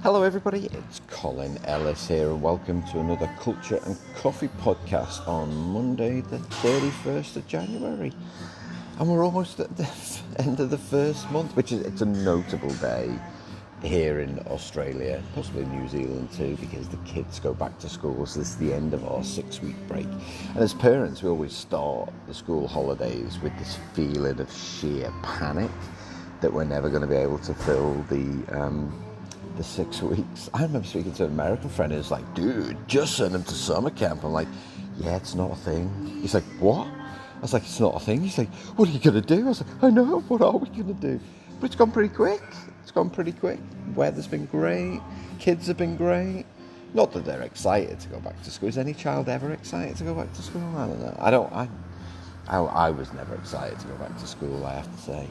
Hello everybody, it's Colin Ellis here and welcome to another Culture and Coffee podcast on Monday the 31st of January. And we're almost at the end of the first month, which is it's a notable day here in Australia, possibly New Zealand too, because the kids go back to school, so this is the end of our 6-week break. And as parents, we always start the school holidays with this feeling of sheer panic that we're never going to be able to fill the 6 weeks. I remember speaking to an American friend who's like, dude, just send them to summer camp. I'm like, yeah, it's not a thing. He's like, what? I was like, it's not a thing. He's like, what are you going to do? I was like, I know, what are we going to do? But it's gone pretty quick. Weather's been great. Kids have been great. Not that they're excited to go back to school. Is any child ever excited to go back to school? I don't know. I was never excited to go back to school, I have to say.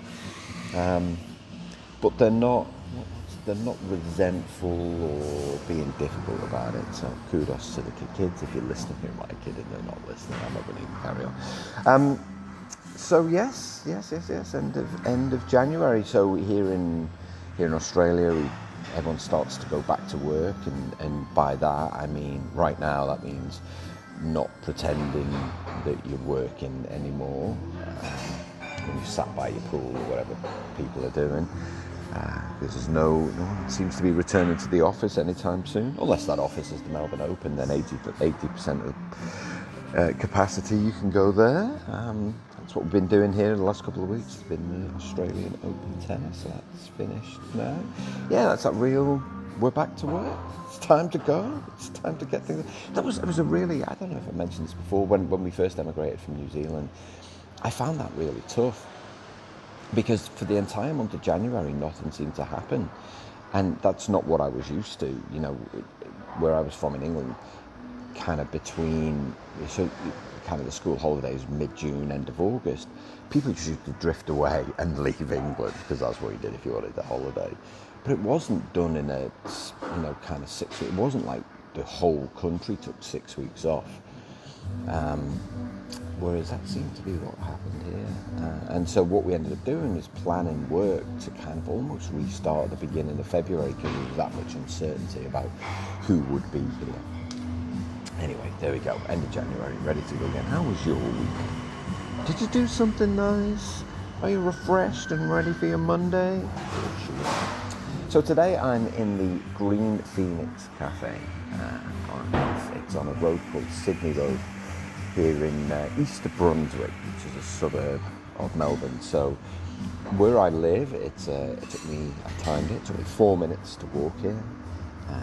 But they're not resentful or being difficult about it. So kudos to the kids. If you're listening, who might kid and they're not listening, I'm not going to carry on. So yes. End of January. So here in Australia, everyone starts to go back to work, and by that I mean right now that means not pretending that you're working anymore when you sat by your pool or whatever people are doing. Because no one seems to be returning to the office anytime soon, unless that office is the Melbourne Open. Then 80% of capacity, you can go there. That's what we've been doing here in the last couple of weeks. It's been the Australian Open tennis, so that's finished now. Yeah, that's that real. We're back to work. It's time to go. It's time to get things. It was a really. I don't know if I mentioned this before. When we first emigrated from New Zealand, I found that really tough. Because for the entire month of January, nothing seemed to happen. And that's not what I was used to. You know, where I was from in England, kind of between, so kind of the school holidays, mid-June, end of August, people just used to drift away and leave England, because that's what you did if you wanted the holiday. But it wasn't done in a, kind of 6 weeks. It wasn't like the whole country took 6 weeks off. Whereas that seemed to be what happened here. And so what we ended up doing is planning work to kind of almost restart at the beginning of February, because there was that much uncertainty about who would be here. Anyway, there we go. End of January, ready to go again. How was your week? Did you do something nice? Are you refreshed and ready for your Monday? So today I'm in the Green Phoenix Cafe. It's on a road called Sydney Road, here in east of Brunswick, which is a suburb of Melbourne. So where I live, it took me 4 minutes to walk here.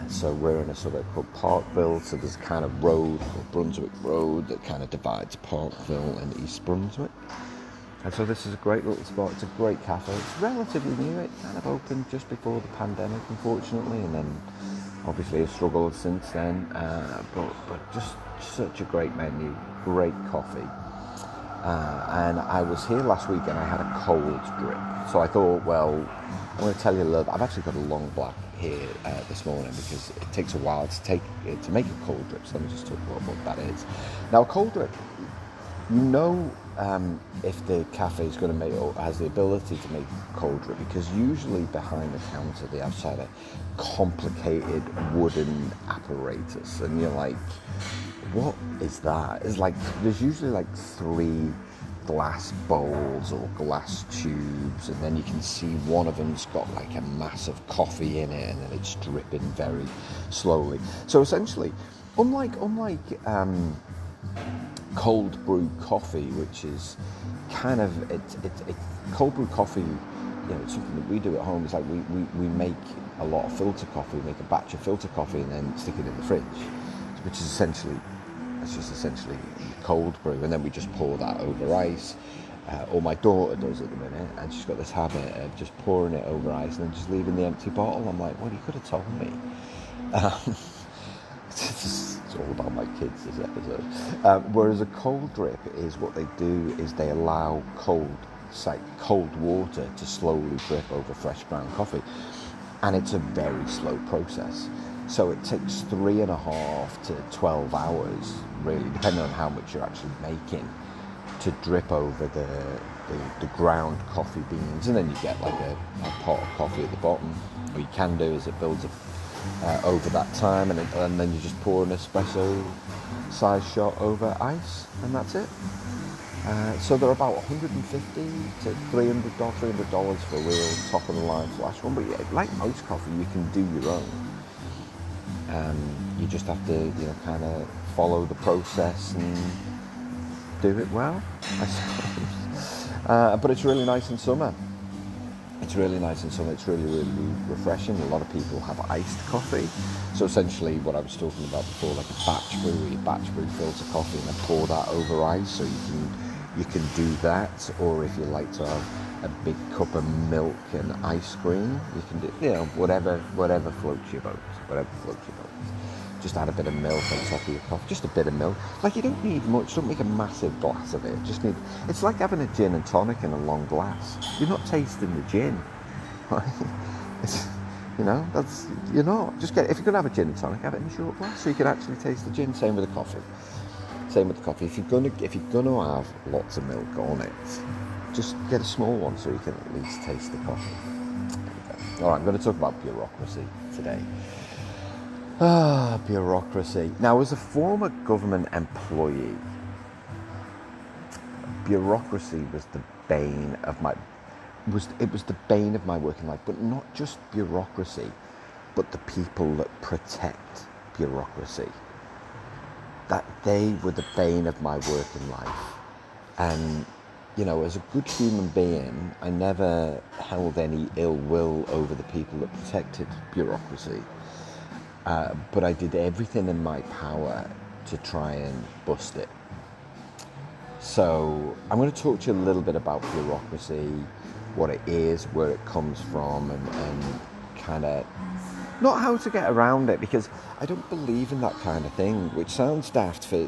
So we're in a suburb called Parkville, so there's a kind of road called Brunswick Road that kind of divides Parkville and East Brunswick. And so this is a great little spot. It's a great cafe. It's relatively new. It kind of opened just before the pandemic, unfortunately, and then obviously a struggle since then. But just such a great menu, great coffee. And I was here last week and I had a cold drip. So I thought, well, I'm going to tell you a little bit. I've actually got a long black here this morning because it takes a while to make a cold drip. So let me just talk about what that is. Now, a cold drip, if the cafe is going to make or has the ability to make cold drip, because usually behind the counter they have sort of complicated wooden apparatus, and you're like, what is that? It's like there's usually like 3 glass bowls or glass tubes, and then you can see one of them's got like a massive coffee in it, and then it's dripping very slowly. So essentially, unlike cold brew coffee, which is kind of it's cold brew coffee. It's something that we do at home. It's like we make a lot of filter coffee, make a batch of filter coffee, and then stick it in the fridge, which is essentially cold brew, and then we just pour that over ice. Or my daughter does at the minute, and she's got this habit of just pouring it over ice and then just leaving the empty bottle. I'm like, well, you could have told me. It's all about my kids, this episode. Whereas a cold drip is what they do is they allow cold water to slowly drip over fresh ground coffee, and it's a very slow process. So it takes 3.5 to 12 hours, really, depending on how much you're actually making, to drip over the ground coffee beans, and then you get like a pot of coffee at the bottom. What you can do is it builds over that time, and then you just pour an espresso size shot over ice, and that's it. So they're about $150 to $300 for a real top of the line flash one. But yeah, like most coffee, you can do your own. You just have to, kind of follow the process and do it well, I suppose. But it's really nice in summer. It's really nice in summer. It's really, really refreshing. A lot of people have iced coffee. So essentially what I was talking about before, like a batch brew, where you batch brew filter coffee and then pour that over ice. So you can do that. Or if you like to have a big cup of milk and ice cream, you can do, whatever floats your boat. Whatever floats your boat. Just add a bit of milk on top of your coffee. Just a bit of milk. Like, you don't need much. Don't make a massive glass of it. It's like having a gin and tonic in a long glass. You're not tasting the gin. Right? You're not. Just if you're going to have a gin and tonic, have it in a short glass so you can actually taste the gin. Same with the coffee. If you're going to have lots of milk on it, just get a small one so you can at least taste the coffee. All right, I'm going to talk about bureaucracy today. Bureaucracy. Now, as a former government employee, bureaucracy was the bane of my working life. But not just bureaucracy, but the people that protect bureaucracy. That they were the bane of my working life. And as a good human being, I never held any ill will over the people that protected bureaucracy. But I did everything in my power to try and bust it. So I'm going to talk to you a little bit about bureaucracy, what it is, where it comes from, and kind of not how to get around it, because I don't believe in that kind of thing, which sounds daft for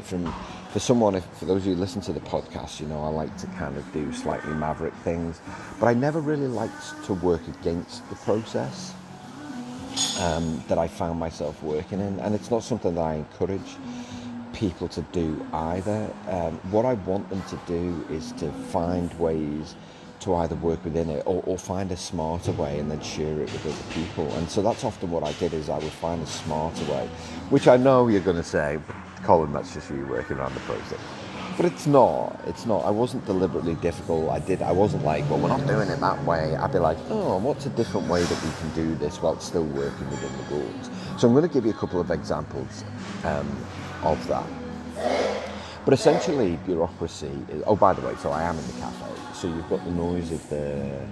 someone. For those of you who listen to the podcast, I like to kind of do slightly maverick things, but I never really liked to work against the process that I found myself working in, and it's not something that I encourage people to do either. What I want them to do is to find ways to either work within it or find a smarter way and then share it with other people. And so that's often what I did, is I would find a smarter way, which I know you're going to say, Colin, that's just you working around the process. But it's not. I wasn't deliberately difficult. I wasn't like, well, we're not doing it that way. I'd be like, what's a different way that we can do this while it's still working within the rules? So I'm going to give you a couple of examples of that. But essentially, bureaucracy is, by the way, so I am in the cafe. So you've got the noise of the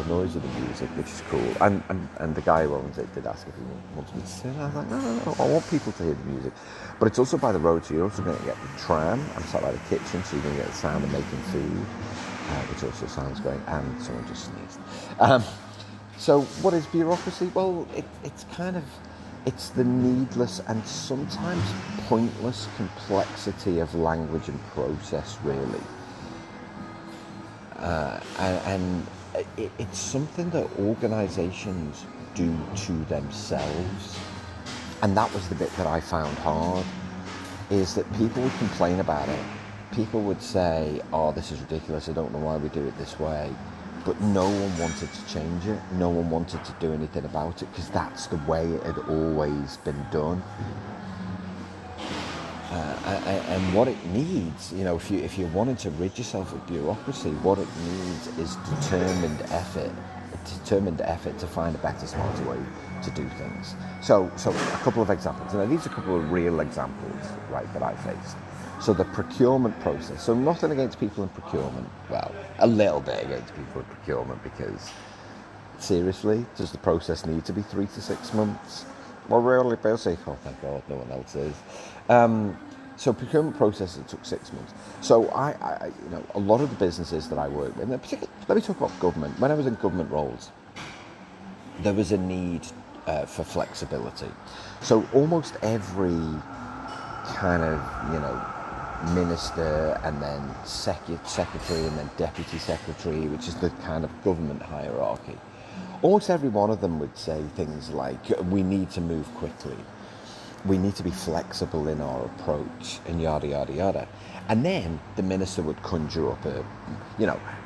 noise of the music, which is cool. And the guy who owns it did ask if he wants me to sing. I was like, no, I want people to hear the music. But it's also by the road, so you're also going to get the tram. I'm sat by the kitchen, so you're going to get the sound of making food, which also sounds great. And someone just sneezed. So what is bureaucracy? Well, it's the needless and sometimes pointless complexity of language and process, really. And it's something that organisations do to themselves. And that was the bit that I found hard, is that people would complain about it. People would say, this is ridiculous, I don't know why we do it this way. But no one wanted to change it. No one wanted to do anything about it, because that's the way it had always been done. And what it needs, if you're wanting to rid yourself of bureaucracy, what it needs is determined effort to find a better, smarter way to do things. So a couple of examples. And these are a couple of real examples, right, that I faced. So the procurement process. So nothing against people in procurement. Well, a little bit against people in procurement, because seriously, does the process need to be 3 to 6 months? Well, really busy. Oh, thank God, no one else is. So procurement process, it took 6 months. So I a lot of the businesses that I work with, and particularly, let me talk about government. When I was in government roles, there was a need for flexibility. So almost every kind of, minister, and then secretary, and then deputy secretary, which is the kind of government hierarchy, almost every one of them would say things like, we need to move quickly. we need to be flexible in our approach, and yada, yada, yada. And then the minister would conjure up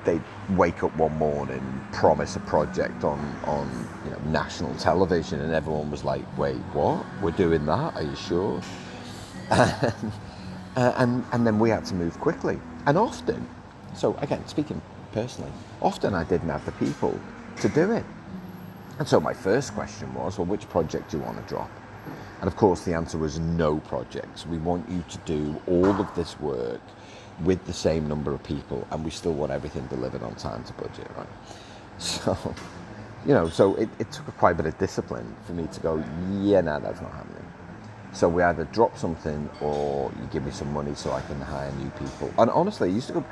they'd wake up one morning, promise a project on national television, and everyone was like, wait, what? We're doing that? Are you sure? And then we had to move quickly. And often, so again, speaking personally, often I didn't have the people to do it. And so my first question was, well, which project do you want to drop? And of course the answer was no projects. We want you to do all of this work with the same number of people, and we still want everything delivered on time to budget, right? So, so it took quite a bit of discipline for me to go, no, that's not happening. So we either drop something or you give me some money so I can hire new people. And honestly, it used to go,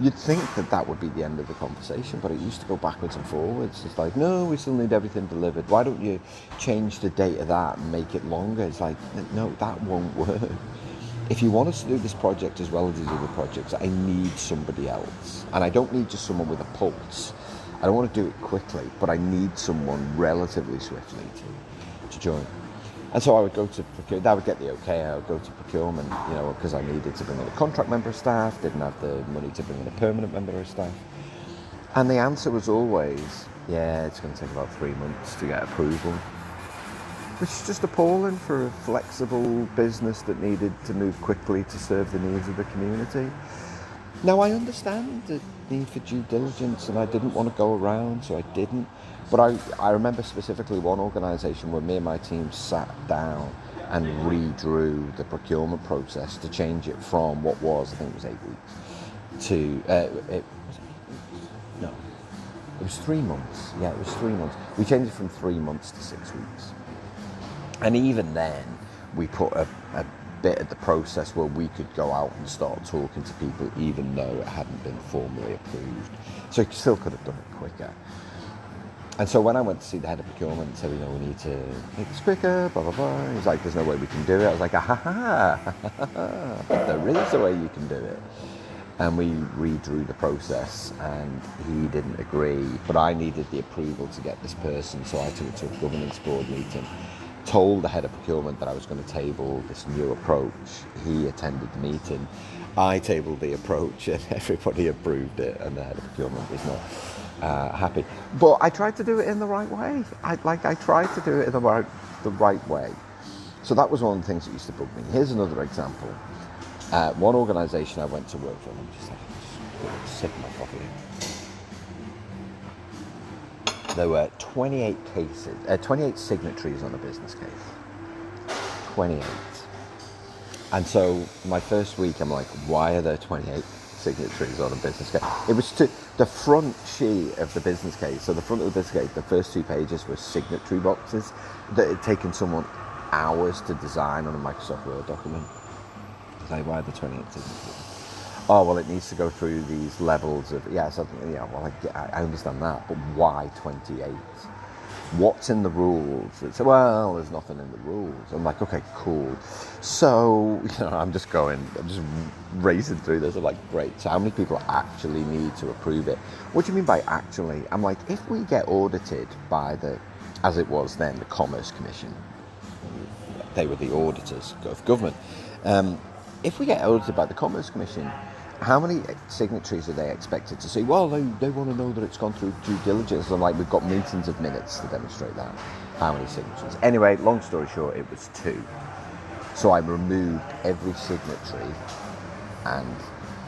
you'd think that would be the end of the conversation, but it used to go backwards and forwards. It's like, no, we still need everything delivered. Why don't you change the date of that and make it longer? It's like, no, that won't work. If you want us to do this project as well as these other projects, I need somebody else. And I don't need just someone with a pulse. I don't want to do it quickly, but I need someone relatively swiftly to join. And so I would go to procurement, I would get the okay, I would go to procurement, because I needed to bring in a contract member of staff, didn't have the money to bring in a permanent member of staff. And the answer was always, it's going to take about 3 months to get approval. Which is just appalling for a flexible business that needed to move quickly to serve the needs of the community. Now, I understand the need for due diligence, and I didn't want to go around, so I didn't. But I remember specifically one organisation where me and my team sat down and redrew the procurement process to change it from what was, I think it was 8 weeks, to, it was 3 months. Yeah, it was 3 months. We changed it from 3 months to 6 weeks. And even then, we put a bit of the process where we could go out and start talking to people even though it hadn't been formally approved. So you still could have done it quicker. And so when I went to see the head of procurement and said, we need to make this quicker, blah, blah, blah. He's like, there's no way we can do it. I was like, there is a way you can do it. And we redrew the process, and he didn't agree. But I needed the approval to get this person, so I took it to a governance board meeting, told the head of procurement that I was going to table this new approach. He attended the meeting. I tabled the approach, and everybody approved it, and the head of procurement was not happy. But I tried to do it in the right way. I tried to do it in the right way. So that was one of the things that used to bug me. Here's another example. One organisation I went to work for, I'm just sipping my coffee. There were 28 signatories on a business case. 28. And so my first week, I'm like, why are there 28 signatories on a business case? It was to the front sheet of the business case. So the front of the business case, the first 2 pages were signatory boxes that had taken someone hours to design on a Microsoft Word document. I was like, why are there 28 signatories? Oh, well, it needs to go through these levels of, I understand that, but why 28? What's in the rules? It's, well, there's nothing in the rules. I'm like, okay, cool. So, I'm just racing through this. I'm like, great. So how many people actually need to approve it? What do you mean by actually? I'm like, if we get audited by as it was then, the Commerce Commission, they were the auditors of government. If we get audited by the Commerce Commission, how many signatories are they expected to see? Well, they want to know that it's gone through due diligence. I'm like, we've got meetings of minutes to demonstrate that. How many signatories? Anyway, long story short, it was 2. So I removed every signatory and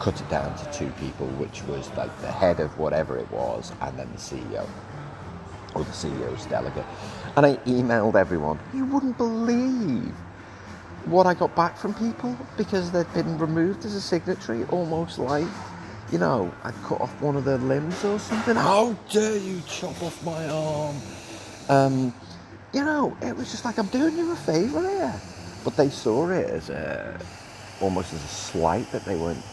cut it down to 2 people, which was like the head of whatever it was, and then the CEO, or the CEO's delegate. And I emailed everyone. You wouldn't believe what I got back from people because they'd been removed as a signatory, almost like, I cut off one of their limbs or something. How dare you chop off my arm? It was just like, I'm doing you a favour here. But they saw it as almost as a slight that they weren't,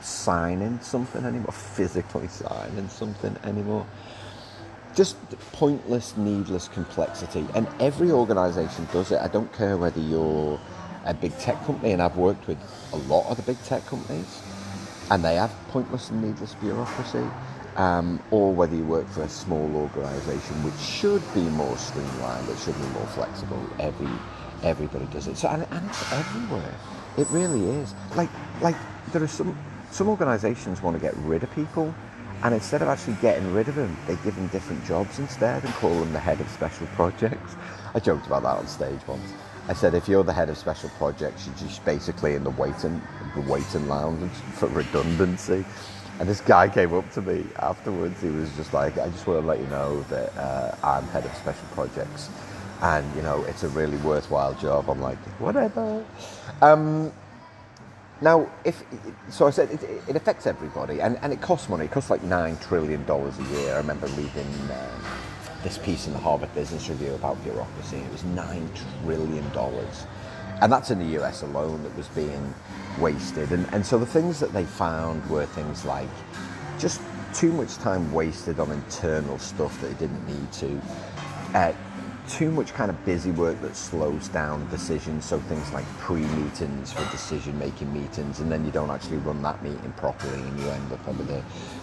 signing something anymore, physically signing something anymore. Just pointless, needless complexity. And every organisation does it. I don't care whether you're a big tech company, and I've worked with a lot of the big tech companies, and they have pointless and needless bureaucracy, or whether you work for a small organisation which should be more streamlined, it should be more flexible. Everybody does it. So, and it's everywhere. It really is. Like there are some organisations want to get rid of people, and instead of actually getting rid of them, they give them different jobs instead and call them the head of special projects. I joked about that on stage once. I said, if you're the head of special projects, you're just basically in the waiting lounge for redundancy. And this guy came up to me afterwards. He was just like, I just want to let you know that I'm head of special projects. And, you know, it's a really worthwhile job. I'm like, whatever. Now, so I said it affects everybody, and it costs money. It costs like $9 trillion a year. I remember reading this piece in the Harvard Business Review about bureaucracy. It was $9 trillion. And that's in the US alone that was being wasted. And so the things that they found were things like just too much time wasted on internal stuff that they didn't need to. Too much kind of busy work that slows down decisions, so things like pre-meetings for decision-making meetings, and then you don't actually run that meeting properly, and you end up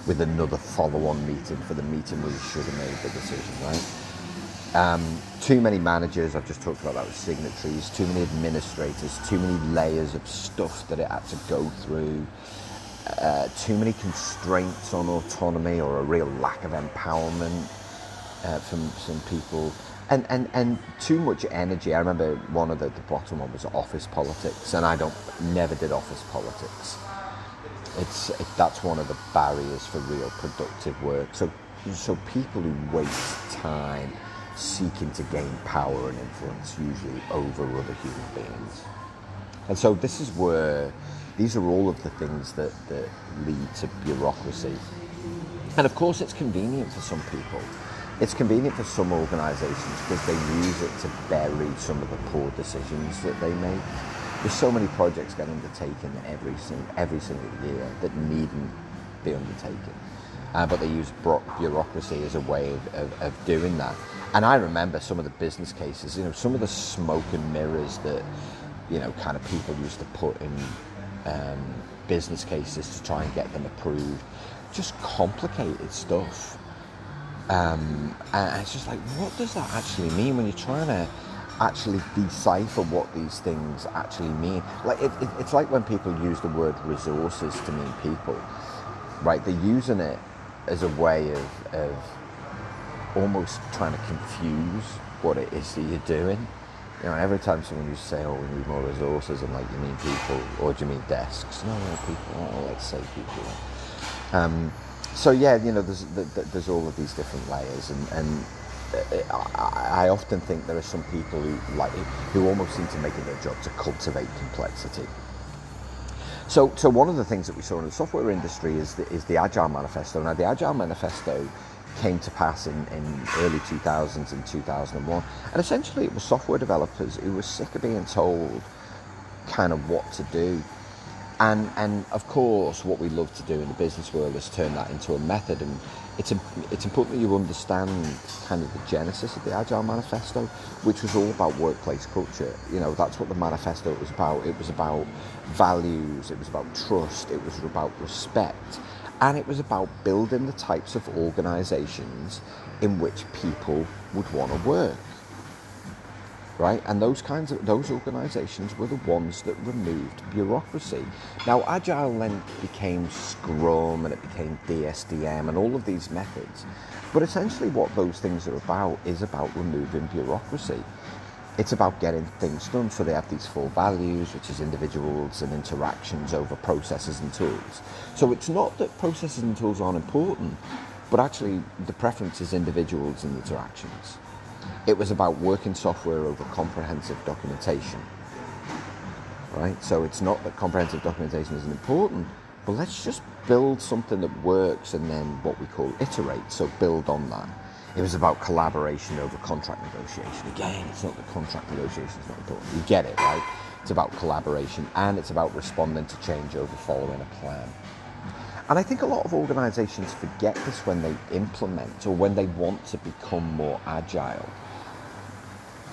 with another follow-on meeting for the meeting where you should have made the decision, right? Too many managers, I've just talked about that with signatories, too many administrators, too many layers of stuff that it had to go through, too many constraints on autonomy or a real lack of empowerment from some people. And too much energy. I remember one of the bottom one was office politics, and I never did office politics. That's one of the barriers for real productive work. So people who waste time seeking to gain power and influence, usually over other human beings. And so these are all of the things that lead to bureaucracy. And of course, it's convenient for some people. It's convenient for some organisations because they use it to bury some of the poor decisions that they make. There's so many projects get undertaken every single year that needn't be undertaken. But they use bureaucracy as a way of doing that. And I remember some of the business cases, some of the smoke and mirrors that, kind of people used to put in business cases to try and get them approved. Just complicated stuff. And it's just like, what does that actually mean when you're trying to actually decipher what these things actually mean? Like it's like when people use the word resources to mean people, right? They're using it as a way of almost trying to confuse what it is that you're doing. Every time someone used to say, "Oh, we need more resources," I'm like, "You mean people, or do you mean desks?" No, people. Oh, let's say people. So yeah, there's all of these different layers, and I often think there are some people who almost seem to make it their job to cultivate complexity. So one of the things that we saw in the software industry is the Agile Manifesto. Now, the Agile Manifesto came to pass in early 2000s and 2001, and essentially it was software developers who were sick of being told kind of what to do. And of course, what we love to do in the business world is turn that into a method. And it's important that you understand kind of the genesis of the Agile Manifesto, which was all about workplace culture. That's what the manifesto was about. It was about values, it was about trust, it was about respect, and it was about building the types of organizations in which people would want to work. Right, and those organisations were the ones that removed bureaucracy. Now, Agile then became Scrum, and it became DSDM, and all of these methods. But essentially, what those things are about is about removing bureaucracy. It's about getting things done. So they have these 4 values, which is individuals and interactions over processes and tools. So it's not that processes and tools aren't important, but actually the preference is individuals and interactions. It was about working software over comprehensive documentation, right? So it's not that comprehensive documentation isn't important, but let's just build something that works and then what we call iterate, so build on that. It was about collaboration over contract negotiation. Again, it's not that contract negotiation is not important. You get it, right? It's about collaboration, and it's about responding to change over following a plan. And I think a lot of organisations forget this when they implement or when they want to become more agile.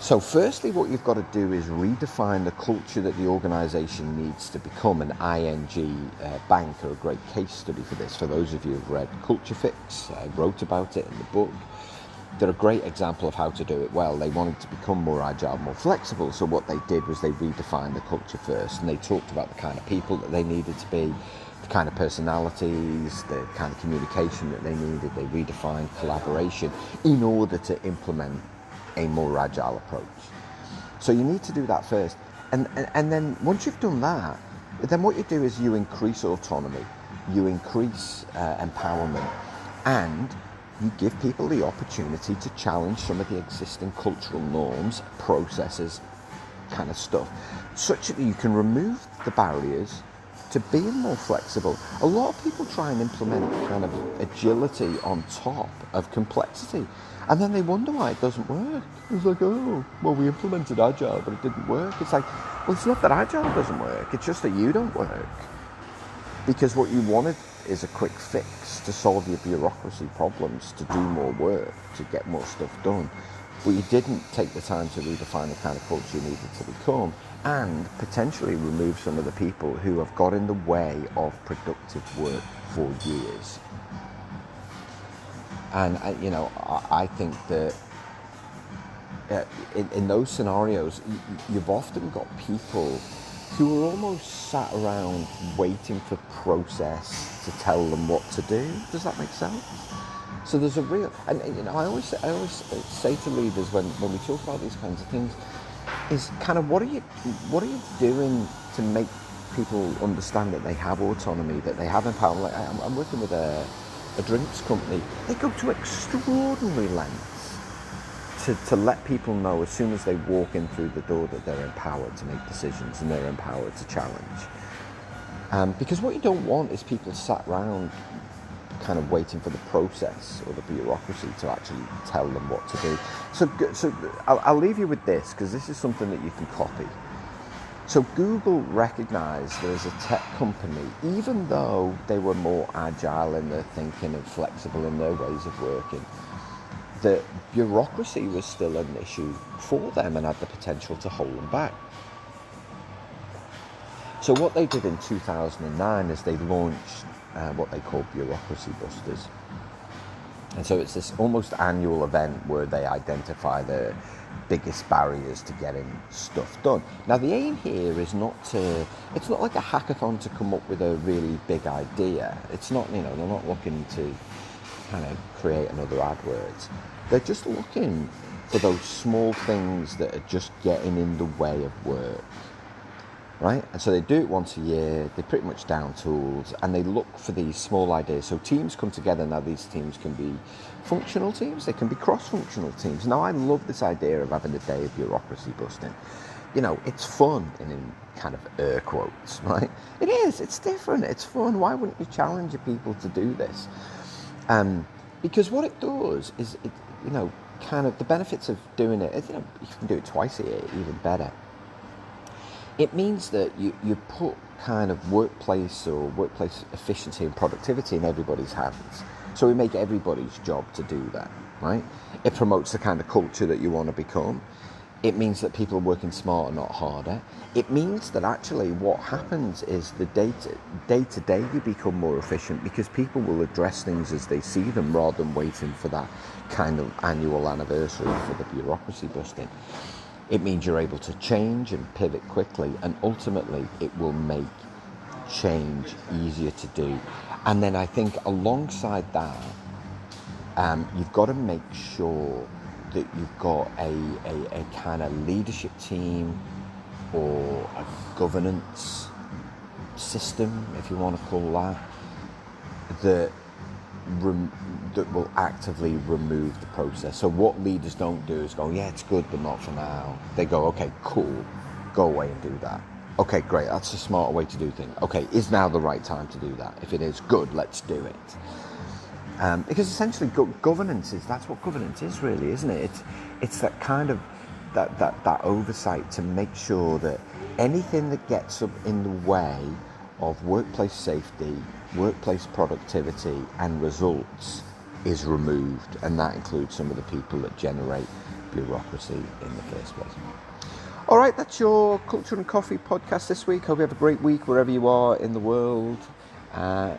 So firstly, what you've got to do is redefine the culture that the organisation needs to become. And ING Bank are a great case study for this. For those of you who've read Culture Fix, I wrote about it in the book. they're a great example of how to do it well. They wanted to become more agile, more flexible. So what they did was they redefined the culture first, and they talked about the kind of people that they needed to be, the kind of personalities, the kind of communication that they needed. They redefined collaboration in order to implement a more agile approach. So you need to do that first. And then once you've done that, then what you do is you increase autonomy, you increase empowerment, and you give people the opportunity to challenge some of the existing cultural norms, processes, kind of stuff, such that you can remove the barriers to being more flexible. A lot of people try and implement kind of agility on top of complexity, and then they wonder why it doesn't work. It's like, oh, well, we implemented agile, but it didn't work. It's like, well, it's not that agile doesn't work, it's just that you don't work. Because what you wanted is a quick fix to solve your bureaucracy problems, to do more work, to get more stuff done. But you didn't take the time to redefine the kind of culture you needed to become, and potentially remove some of the people who have got in the way of productive work for years. And I think that in those scenarios, you've often got people who are almost sat around waiting for process to tell them what to do. Does that make sense? So there's a real, and I always say to leaders when we talk about these kinds of things, is kind of what are you doing to make people understand that they have autonomy, that they have empowerment? Like I'm working with a drinks company. They go to extraordinary lengths to let people know as soon as they walk in through the door that they're empowered to make decisions and they're empowered to challenge. Because what you don't want is people sat around kind of waiting for the process or the bureaucracy to actually tell them what to do. So I'll leave you with this, because this is something that you can copy. So Google recognized that as a tech company, even though they were more agile in their thinking and flexible in their ways of working, that bureaucracy was still an issue for them and had the potential to hold them back. So what they did in 2009 is they launched what they call Bureaucracy Busters. And so it's this almost annual event where they identify the biggest barriers to getting stuff done. Now the aim here is it's not like a hackathon to come up with a really big idea. It's not, they're not looking to kind of create another AdWords. They're just looking for those small things that are just getting in the way of work, right? And so they do it once a year. They pretty much down tools, and they look for these small ideas. So teams come together. Now these teams can be functional teams, they can be cross-functional teams. Now I love this idea of having a day of bureaucracy busting. It's fun in kind of air quotes, right? It is, it's different, it's fun. Why wouldn't you challenge your people to do this? Because what it does is, kind of the benefits of doing it, you can do it twice a year, even better. It means that you put kind of workplace efficiency and productivity in everybody's hands. So we make everybody's job to do that, right? It promotes the kind of culture that you want to become. It means that people are working smarter, not harder. It means that actually what happens is the day to day you become more efficient, because people will address things as they see them rather than waiting for that kind of annual anniversary for the bureaucracy busting. It means you're able to change and pivot quickly, and ultimately it will make change easier to do. And then I think alongside that, you've got to make sure that you've got a kind of leadership team or a governance system, if you want to call that will actively remove the process. So what leaders don't do is go, yeah, it's good, but not for now. They go, okay, cool, go away and do that. Okay, great, that's a smarter way to do things. Okay, is now the right time to do that? If it is, good, let's do it. Because essentially that's what governance is really, isn't it? It's that kind of that oversight to make sure that anything that gets up in the way of workplace safety, workplace productivity and results is removed, and that includes some of the people that generate bureaucracy in the first place. All right, that's your Culture and Coffee podcast this week. Hope you have a great week wherever you are in the world.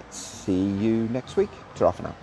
See you next week. Ta-ra for now.